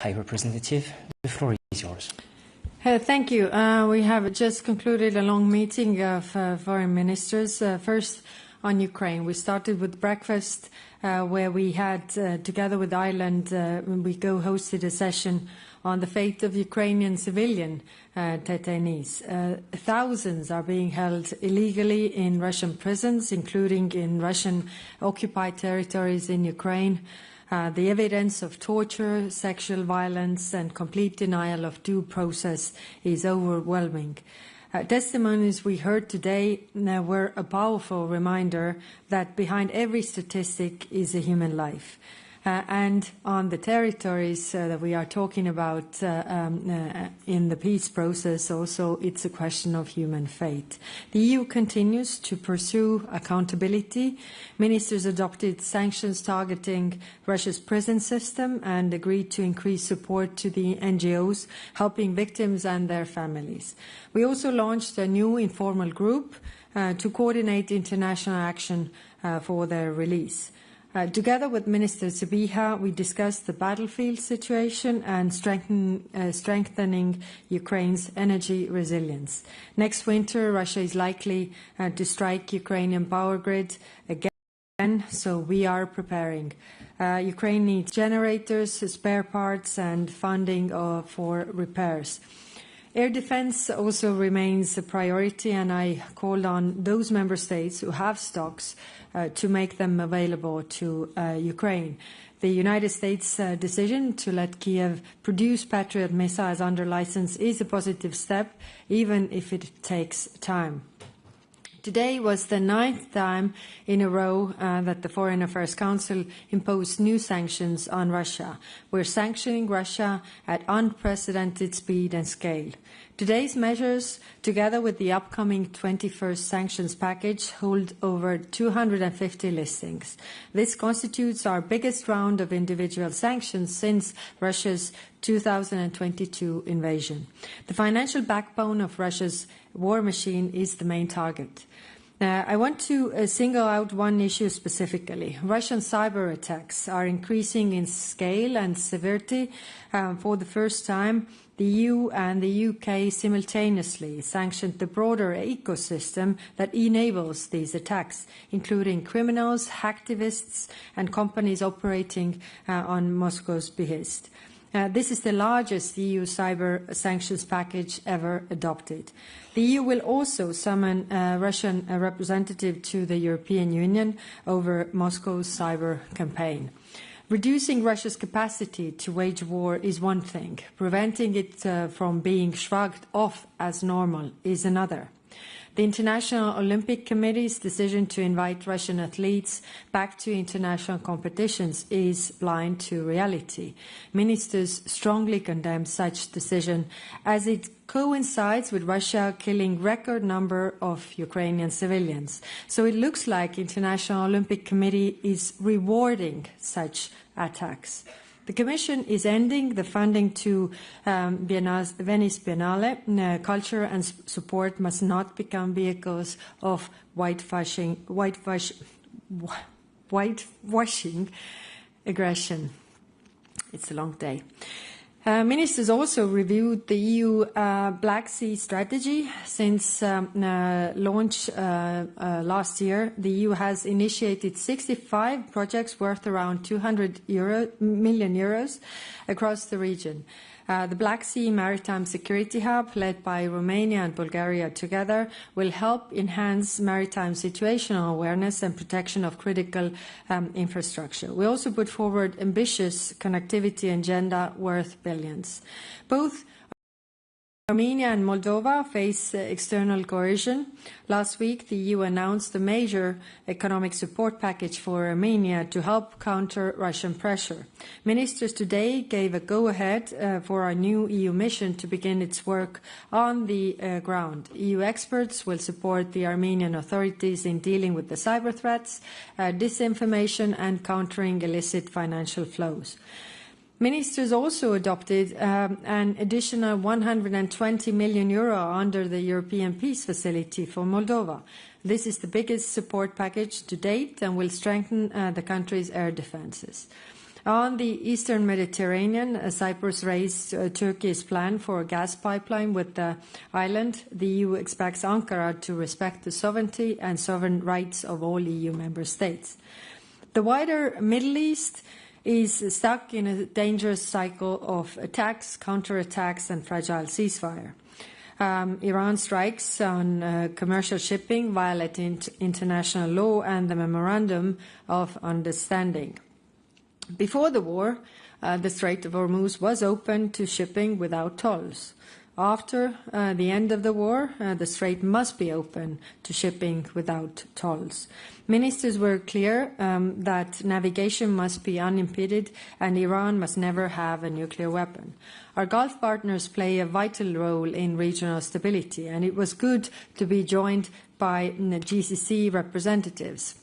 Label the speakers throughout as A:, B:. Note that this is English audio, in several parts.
A: High Representative, the floor is yours.
B: Thank you. We have just concluded a long meeting of foreign ministers. First, on Ukraine. We started with breakfast where we had, together with Ireland, we co-hosted a session on the fate of Ukrainian civilian detainees. Thousands are being held illegally in Russian prisons, including in Russian-occupied territories in Ukraine. The evidence of torture, sexual violence, and complete denial of due process is overwhelming. Testimonies we heard today were a powerful reminder that behind every statistic is a human life. And on the territories that we are talking about in the peace process, also it's a question of human fate. The EU continues to pursue accountability. Ministers adopted sanctions targeting Russia's prison system and agreed to increase support to the NGOs helping victims and their families. We also launched a new informal group to coordinate international action for their release. Together with Minister Sybiha, we discussed the battlefield situation and strengthening Ukraine's energy resilience. Next winter, Russia is likely to strike Ukrainian power grid again, so we are preparing. Ukraine needs generators, spare parts, and funding for repairs. Air defense also remains a priority, and I called on those member states who have stocks to make them available to Ukraine. The United States' decision to let Kiev produce Patriot missiles under license is a positive step, even if it takes time. Today was the 9th time in a row that the Foreign Affairs Council imposed new sanctions on Russia. We're sanctioning Russia at unprecedented speed and scale. Today's measures, together with the upcoming 21st sanctions package, hold over 250 listings. This constitutes our biggest round of individual sanctions since Russia's 2022 invasion. The financial backbone of Russia's war machine is the main target. I want to single out one issue specifically. Russian cyber attacks are increasing in scale and severity. For the first time, the EU and the UK simultaneously sanctioned the broader ecosystem that enables these attacks, including criminals, hacktivists, and companies operating on Moscow's behest. This is the largest EU cyber sanctions package ever adopted. The EU will also summon a Russian representative to the European Union over Moscow's cyber campaign. Reducing Russia's capacity to wage war is one thing. Preventing it from being shrugged off as normal is another. The International Olympic Committee's decision to invite Russian athletes back to international competitions is blind to reality. Ministers strongly condemn such decision as it coincides with Russia killing record number of Ukrainian civilians. So it looks like International Olympic Committee is rewarding such attacks. The Commission is ending the funding to Venice Biennale. Culture and support must not become vehicles of whitewashing aggression. It's a long day. Ministers also reviewed the EU Black Sea strategy. Since launch last year, the EU has initiated 65 projects worth around 200 million euros across the region. The Black Sea Maritime Security Hub, led by Romania and Bulgaria together, will help enhance maritime situational awareness and protection of critical infrastructure. We also put forward ambitious connectivity agenda worth billions. Both Armenia and Moldova face external coercion. Last week, the EU announced a major economic support package for Armenia to help counter Russian pressure. Ministers today gave a go-ahead for our new EU mission to begin its work on the ground. EU experts will support the Armenian authorities in dealing with the cyber threats, disinformation, and countering illicit financial flows. Ministers also adopted an additional 120 million euro under the European Peace Facility for Moldova. This is the biggest support package to date and will strengthen the country's air defences. On the eastern Mediterranean, Cyprus raised Turkey's plan for a gas pipeline with the island. The EU expects Ankara to respect the sovereignty and sovereign rights of all EU member states. The wider Middle East is stuck in a dangerous cycle of attacks, counterattacks, and fragile ceasefire. Iran strikes on commercial shipping, violating international law and the Memorandum of Understanding. Before the war, the Strait of Hormuz was open to shipping without tolls. After the end of the war, the strait must be open to shipping without tolls. Ministers were clear that navigation must be unimpeded and Iran must never have a nuclear weapon. Our Gulf partners play a vital role in regional stability, and it was good to be joined by GCC representatives.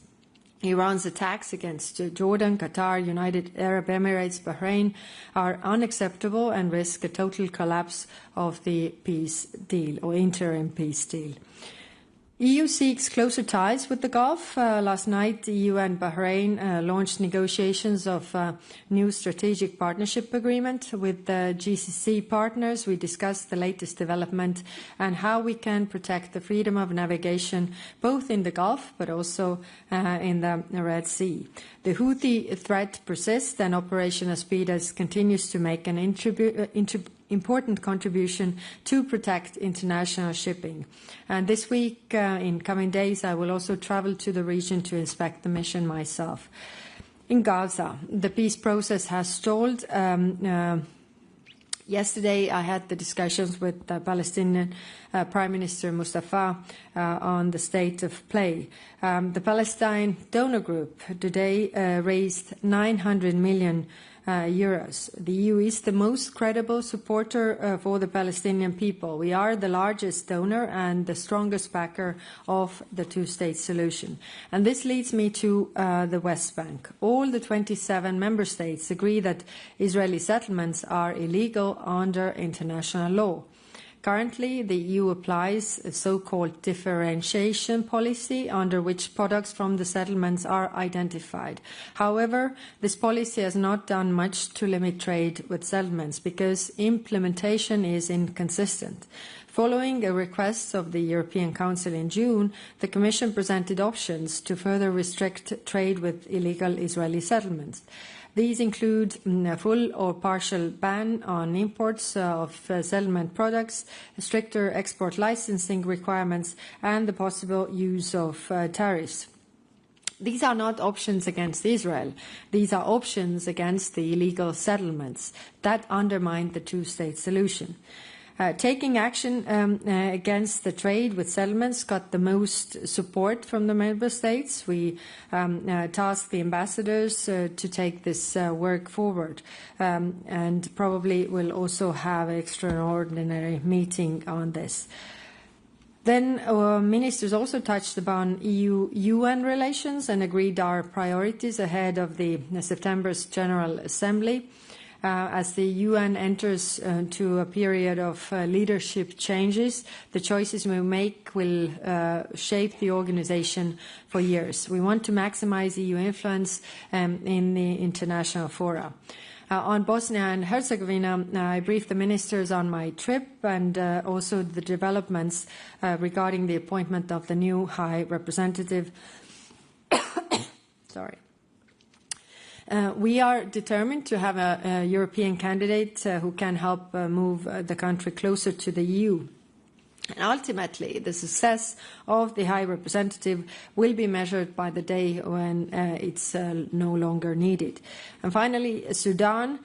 B: Iran's attacks against Jordan, Qatar, United Arab Emirates, Bahrain are unacceptable and risk a total collapse of the peace deal or interim peace deal. EU seeks closer ties with the Gulf. Last night, EU and Bahrain launched negotiations of a new strategic partnership agreement with the GCC partners. We discussed the latest development and how we can protect the freedom of navigation both in the Gulf but also in the Red Sea. The Houthi threat persists and Operation Aspides continues to make an important contribution to protect international shipping. And this week, in coming days, I will also travel to the region to inspect the mission myself. In Gaza, the peace process has stalled. Yesterday, I had the discussions with the Palestinian Prime Minister Mustafa on the state of play. The Palestine donor group today raised 900 million euros. The EU is the most credible supporter for the Palestinian people. We are the largest donor and the strongest backer of the two-state solution. And this leads me to the West Bank. All the 27 member states agree that Israeli settlements are illegal under international law. Currently, the EU applies a so-called differentiation policy under which products from the settlements are identified. However, this policy has not done much to limit trade with settlements because implementation is inconsistent. Following a request of the European Council in June, the Commission presented options to further restrict trade with illegal Israeli settlements. These include a full or partial ban on imports of settlement products, stricter export licensing requirements, and the possible use of tariffs. These are not options against Israel. These are options against the illegal settlements that undermine the two-state solution. Taking action against the trade with settlements got the most support from the member states. We tasked the ambassadors to take this work forward and probably will also have an extraordinary meeting on this. Then ministers also touched upon EU-UN relations and agreed our priorities ahead of the September's General Assembly. As the UN enters to a period of leadership changes, the choices we make will shape the organization for years. We want to maximize EU influence in the international fora. On Bosnia and Herzegovina, I briefed the ministers on my trip and also the developments regarding the appointment of the new High Representative. Sorry. We are determined to have a European candidate who can help move the country closer to the EU. And ultimately, the success of the High Representative will be measured by the day when it's no longer needed. And finally, Sudan.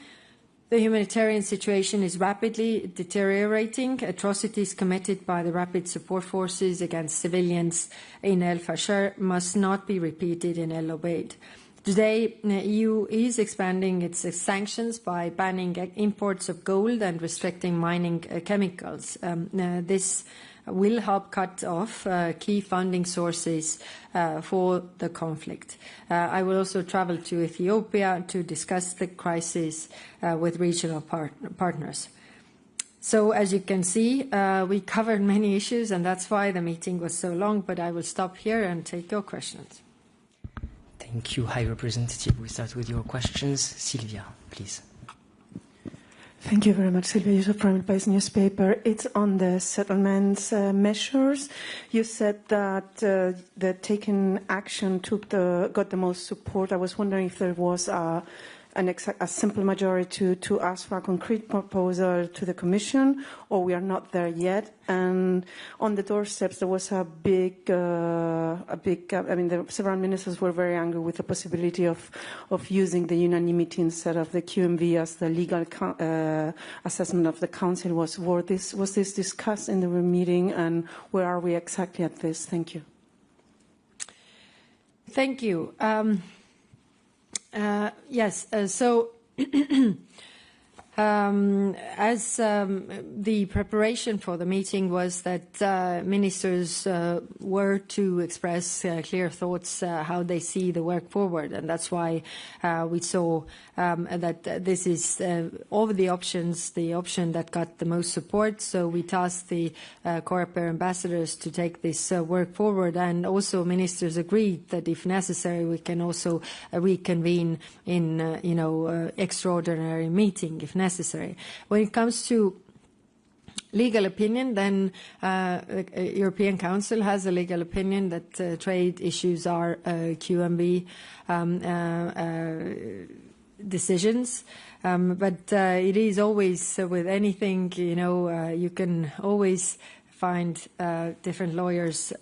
B: The humanitarian situation is rapidly deteriorating. Atrocities committed by the Rapid Support Forces against civilians in El Fasher must not be repeated in El Obeid. Today, the EU is expanding its sanctions by banning imports of gold and restricting mining chemicals. This will help cut off key funding sources for the conflict. I will also travel to Ethiopia to discuss the crisis with regional partners. So, as you can see, we covered many issues, and that's why the meeting was so long, but I will stop here and take your questions.
A: Thank you, High Representative. We start with your questions. Sylvia, please.
C: Thank you very much, Sylvia Yusuf, Private Base Newspaper. It's on the settlements measures. You said that the taken action got the most support. I was wondering if there was a simple majority to ask for a concrete proposal to the Commission, or we are not there yet. And on the doorsteps, there was the several ministers were very angry with the possibility of using the unanimity instead of the QMV as the legal assessment of the Council. Was this discussed in the meeting, and where are we exactly at this? Thank you.
B: Thank you. Yes, so as the preparation for the meeting was that ministers were to express clear thoughts how they see the work forward, and that's why we saw that this is of the options, the option that got the most support. So we tasked the COREPER ambassadors to take this work forward, and also ministers agreed that if necessary we can also reconvene in extraordinary meeting if necessary. When it comes to legal opinion, then the European Council has a legal opinion that trade issues are QMB decisions, but it is always with anything, you can always find different lawyers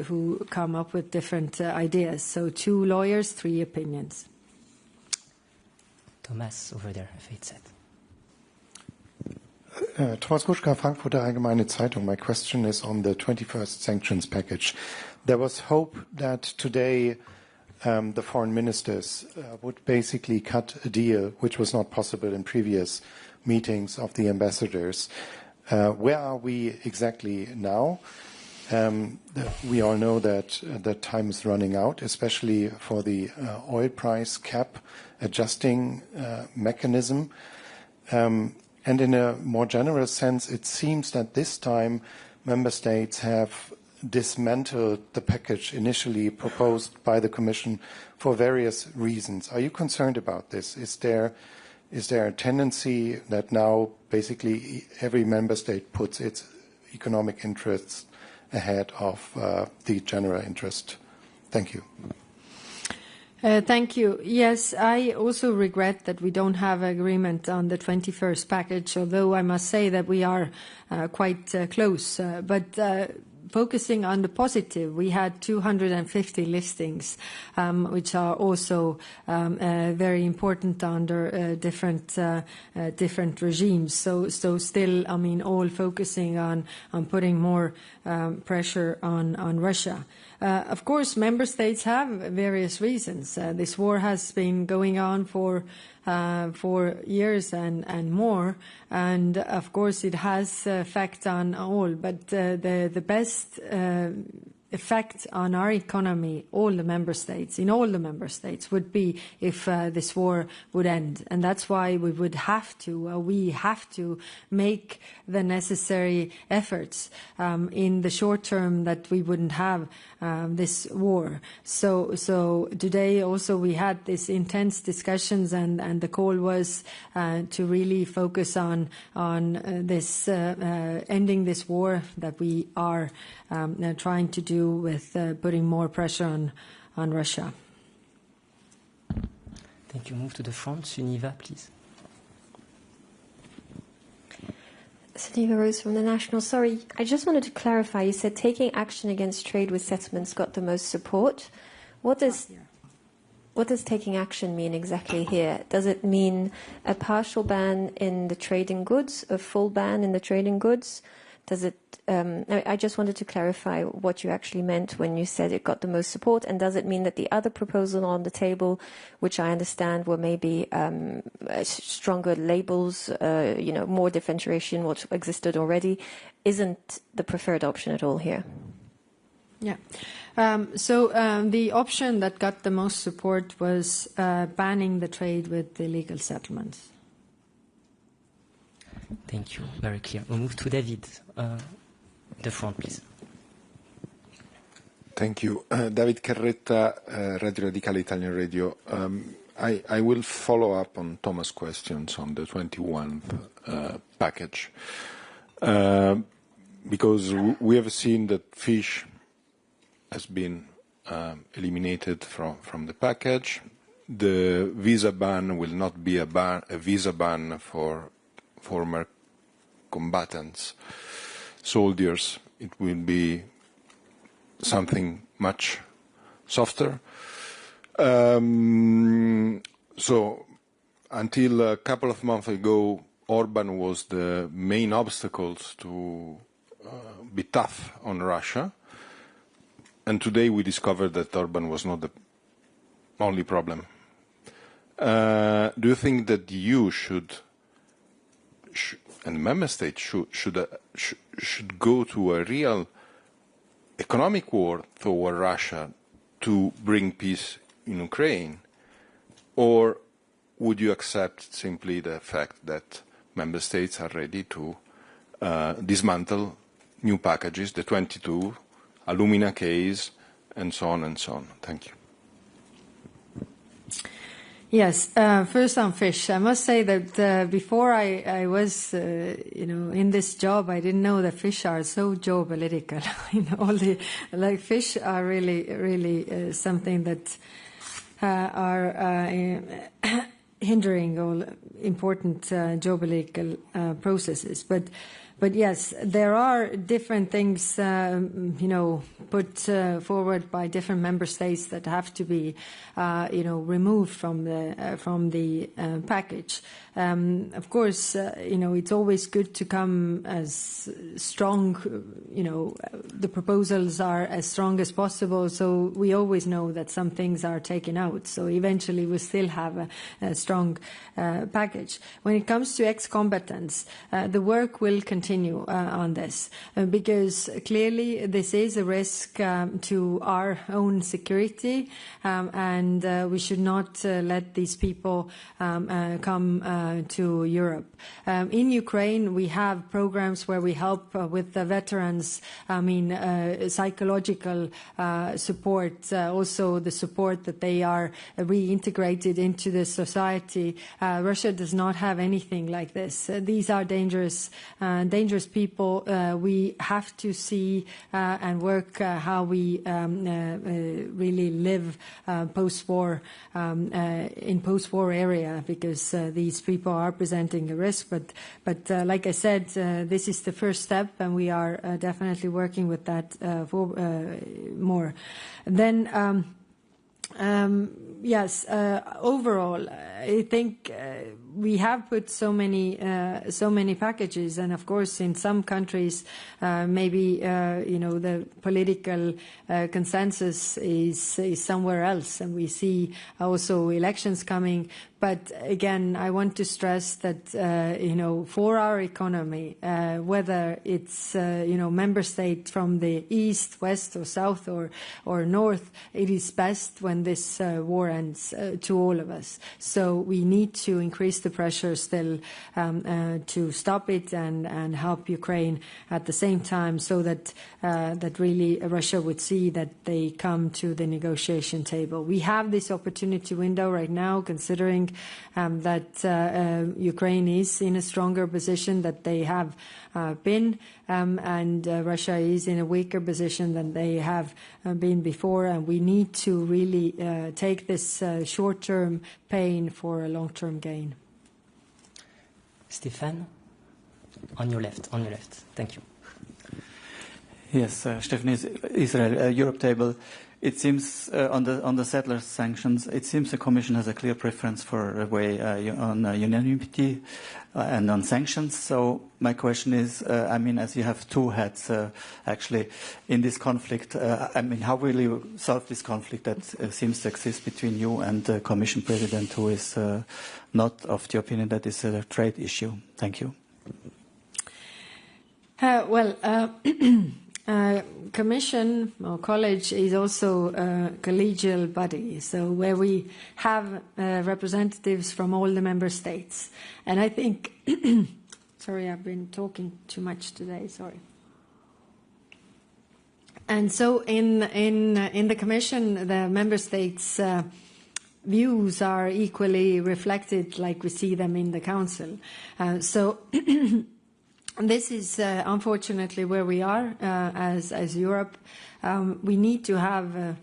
B: who come up with different ideas. So 2 lawyers, 3 opinions.
A: Thomas, over there, FHZ.
D: Thomas Kuschka, Frankfurter Allgemeine Zeitung. My question is on the 21st sanctions package. There was hope that today the foreign ministers would basically cut a deal, which was not possible in previous meetings of the ambassadors. Where are we exactly now? We all know that time is running out, especially for the oil price cap adjusting mechanism. And in a more general sense, it seems that this time member states have dismantled the package initially proposed by the Commission for various reasons. Are you concerned about this? Is there a tendency that now basically every member state puts its economic interests ahead of the general interest? Thank you.
B: Thank you. Yes, I also regret that we don't have agreement on the 21st package, although I must say that we are quite close. But focusing on the positive, we had 250 listings, which are also very important under different regimes. So still, all focusing on putting more pressure on Russia. Of course, member states have various reasons. This war has been going on for years and more, and of course it has effect on all. But the best effect on our economy, in all the member states, would be if this war would end, and that's why we have to make the necessary efforts in the short term that we wouldn't have this war. So today also we had this intense discussions, and the call was to really focus on this ending this war that we are trying to do with putting more pressure on Russia.
A: Thank you. Move to the front. Suniva, please.
E: Suniva Rose from The National. Sorry, I just wanted to clarify. You said taking action against trade with settlements got the most support. What does taking action mean exactly here? Does it mean a partial ban in the trade in goods, a full ban in the trade in goods? Does it? I just wanted to clarify what you actually meant when you said it got the most support, and does it mean that the other proposal on the table, which I understand were maybe stronger labels, more differentiation, what existed already, isn't the preferred option at all here?
B: Yeah. So the option that got the most support was banning the trade with illegal settlements.
A: Thank you. Very clear. We'll move to David. The front, please.
F: Thank you. David Carretta, Radio Radicale Italian Radio. I will follow up on Thomas' questions on the 21 package. Because we have seen that fish has been eliminated from the package. The visa ban will not be a visa ban for former combatants, soldiers. It will be something much softer. So until a couple of months ago, Orban was the main obstacle to be tough on Russia. And today we discovered that Orban was not the only problem. Do you think that the EU and member states should go to a real economic war toward Russia to bring peace in Ukraine? Or would you accept simply the fact that member states are ready to dismantle new packages, the 22, alumina case, and so on and so on? Thank you.
B: Yes, first on fish. I must say that before I was, in this job, I didn't know that fish are so geopolitical. Fish are really something that are hindering all important geopolitical processes. But yes, there are different things, put forward by different member states that have to be, removed from the package. Of course, it's always good to come as strong. The proposals are as strong as possible. So we always know that some things are taken out. So eventually, we still have a strong package. When it comes to ex-combatants, the work will continue on this because clearly this is a risk to our own security, and we should not let these people come to Europe. In Ukraine, we have programs where we help with the veterans, psychological support, also the support that they are reintegrated into the society. Russia does not have anything like this. These are dangerous people. We have to see and work how we really live post-war in post-war area, because these people are presenting a risk. But like I said, this is the first step, and we are definitely working with that for more. Then. Yes, overall, I think we have put so many packages, and of course, in some countries, maybe the political consensus is somewhere else, and we see also elections coming. But again, I want to stress that for our economy, whether it's member state from the east, west, or south, or north, it is best when this war ends to all of us. So we need to increase the pressure still to stop it and help Ukraine at the same time, so that really Russia would see that they come to the negotiation table. We have this opportunity window right now, considering that Ukraine is in a stronger position that they have been, and Russia is in a weaker position than they have been before, and we need to really take this short-term pain for a long-term gain.
A: Stéphane, on your left. Thank you.
G: Yes, Stefan Israel, Europe Table. It seems on the settler sanctions, it seems the Commission has a clear preference for a way on unanimity and on sanctions. So my question is, as you have two heads actually in this conflict, how will you solve this conflict that seems to exist between you and the Commission President, who is not of the opinion that it's a trade issue? Thank you.
B: Commission or college is also a collegial body, so where we have representatives from all the member states. And I think, sorry, I've been talking too much today, sorry. And so in the Commission, the Member States' views are equally reflected like we see them in the Council. So this is unfortunately where we are as Europe. We need to have a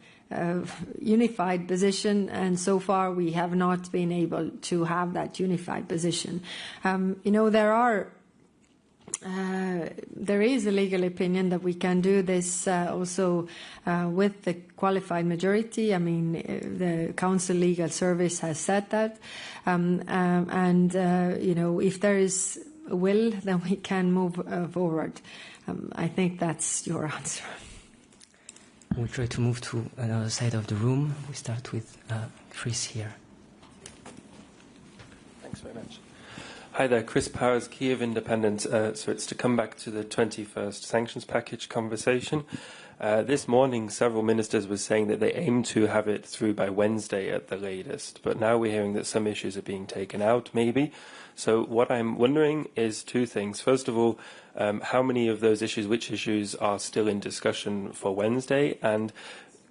B: unified position, and so far we have not been able to have that unified position. There is a legal opinion that we can do this also with the qualified majority. I mean, the Council Legal Service has said that. If there is a will, then we can move forward. I think that's your answer.
A: We'll try to move to another side of the room. We start with Chris here.
H: Thanks very much. Hi there, Chris Powers, Kiev Independent. So it's to come back to the 21st sanctions package conversation. This morning, several ministers were saying that they aim to have it through by Wednesday at the latest. But now we're hearing that some issues are being taken out, maybe. So what I'm wondering is two things. First of all, how many of those issues, which issues are still in discussion for Wednesday? And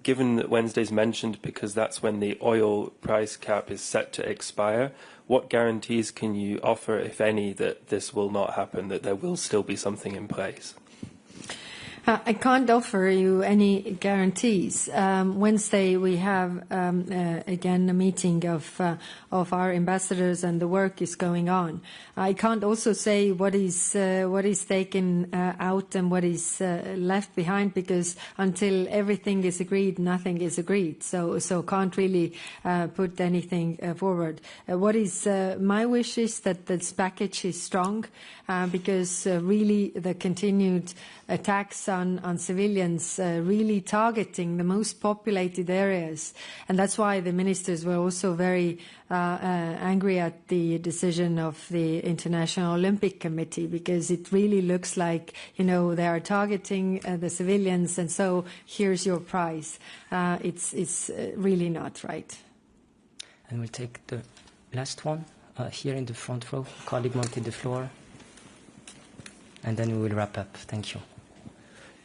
H: given that Wednesday's mentioned because that's when the oil price cap is set to expire, what guarantees can you offer, if any, that this will not happen, that there will still be something in place?
B: I can't offer you any guarantees. Wednesday we have again a meeting of our ambassadors, and the work is going on. I can't also say what is taken out and what is left behind, because until everything is agreed, nothing is agreed. So can't really put anything forward. What is my wish is that this package is strong, because really the continued attacks on civilians, really targeting the most populated areas. And that's why the ministers were also very angry at the decision of the International Olympic Committee, because it really looks like, they are targeting the civilians, and so here's your prize. It's really not right.
A: And we'll take the last one here in the front row. Colleague wanted the floor. And then we will wrap up. Thank you.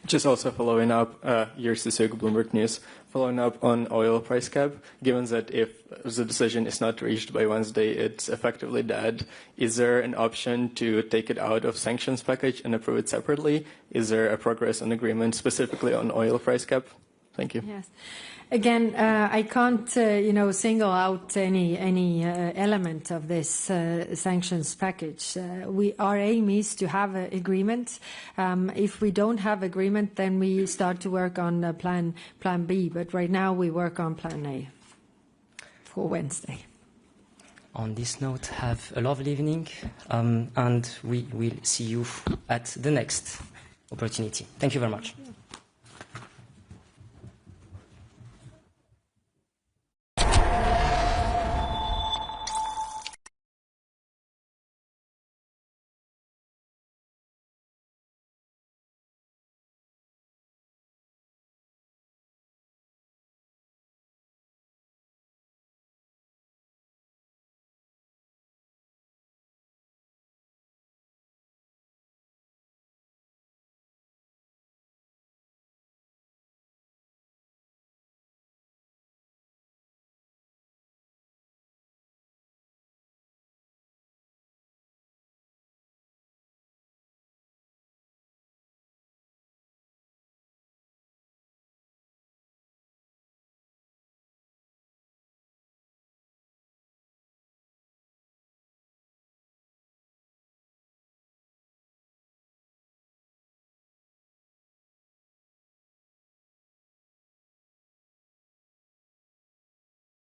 I: Just also following up, Jerzy Suk, Bloomberg News, following up on oil price cap, given that if the decision is not reached by Wednesday, it's effectively dead, is there an option to take it out of sanctions package and approve it separately? Is there a progress on agreement specifically on oil price cap? Thank you.
B: Yes. Again, I can't, single out any element of this sanctions package. Our aim is to have an agreement. If we don't have agreement, then we start to work on plan B. But right now, we work on plan A for Wednesday.
A: On this note, have a lovely evening, and we will see you at the next opportunity. Thank you very much.